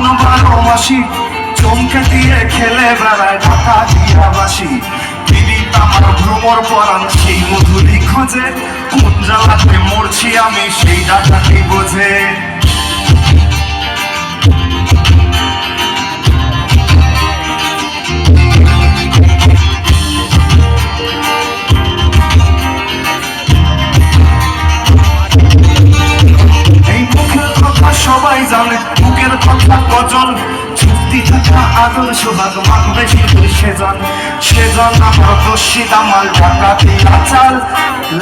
ফাগুন 12 মাসি চমকে দিয়ে খেলে বেড়ায় ঢাকা দিয়া বাসি। পীড়িত আমার ভ্রমর পরাণ সেই মধুরি খোঁজে, কোন জ্বালাতে মরছি আমি সেই ডাকাটি বোঝে। সবাই জানে বুকের কথা কজন, চুক্তি থাকা আদর সোহাগ মানবে সিঁদুর সেজন। সেজন আমার দোষী দামাল ডাকাতি আচাল,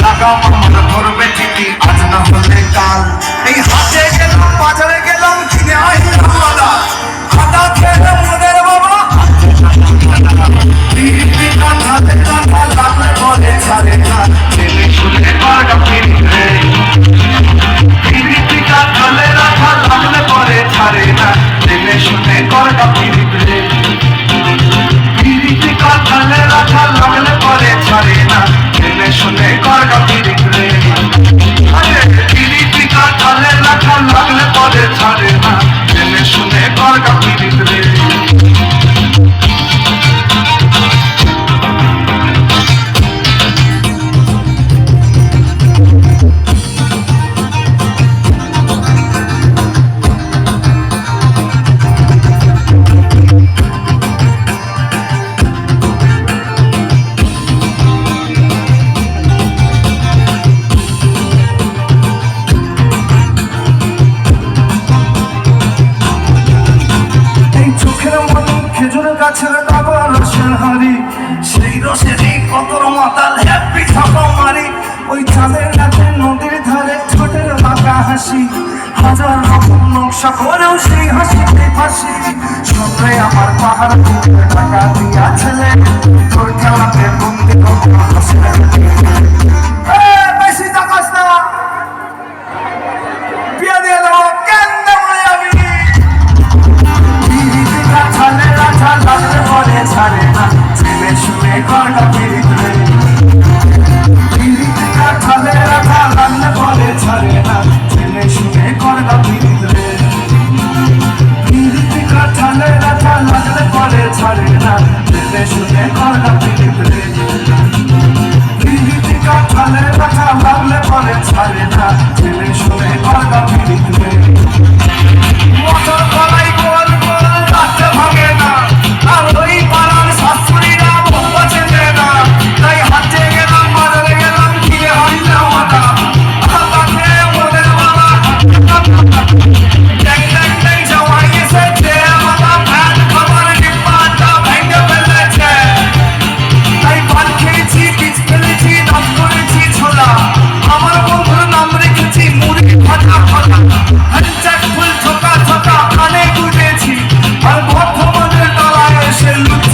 লাগাম আমার ধরবে ঠিকই আজ না হলে কাল। এই হাটে গেলাম বাজারে গেলাম কিনে আইলাম আদা, আদা খেলে মনের বাবা লাগলে বলে ছাড়ে না, ছেলে শুনে বারটা ফিরি রে। লাগলে পরে ছাড়ে না, জেনে শুনে করটা পিরিত রে। পিরিতি কাঁঠালে রাখা লাগলে পরে ছাড়ে না, জেনে শুনে করটা পিরিত রে। পিরিতি কাঁঠালে রাখা লাগলে পরে ছাড়ে না, জেনে শুনে করটা পিরিত রে। গাছের ডাবর রসের হাড়ি, সেই রসেরই কদর মাতাল হ্যাপি থাকা মারি। ওই চাঁদের রাতে নদীর ধারে ছোটের বাঁকা হাসি, হাজার রকম নকশা করেও সেই হাসিতে ফাঁসি। সন্ধ্যায় আমার পাহাড় টাকা দিয়া ছেলে, তোর খেলাতে বন্দি কখন হাসি বেশি টাকাস না বিয়া দিয়ে দেবো কেন দেবো আমি। লাগলে পরে ছাড়ে না, ছেলে শুনে করটা পিরিত রে। পিরিতি কাঁঠালে রাখা লাগলে পরে ছাড়ে না, ছেলে শুনে করটা পিরিত রে। পিরিতি কাঁঠালে রাখা লাগলে পরে ছাড়ে না, ছেলে শুনে করটা পিরিত রে। পিরিতি কাঁঠালে রাখা লাগলে পরে ছাড়ে না, ছেলে শুনে করটা পিরিত রে। মোটর গলাই গোল গোল রাখতে ভাগে না, আর ওই পাড়ার শাশুড়িরা বউয়া চেনে না। তাই হাটে গেলাম বাজারে গেলাম কিনে আনলাম আদা, আদা খেয়ে মনের বাবা ট্যাং ট্যাং ট্যাং জামাই এসেছে, মাথা ফ্যান খাবার ডিব্বাটা ভেঙে ফেলেছে। তাই পান খেয়েছি বীজ ফেলেছি দাম করেছি ছোলা, আমার বন্ধুর নাম রেখেছি মুরগি ফাটা ফাটা। হ্যান্ডচাক ফুল ছোকা ছোকা কানে গুঁজেছি, আর বর্ধমানের তলায় এসে লুচি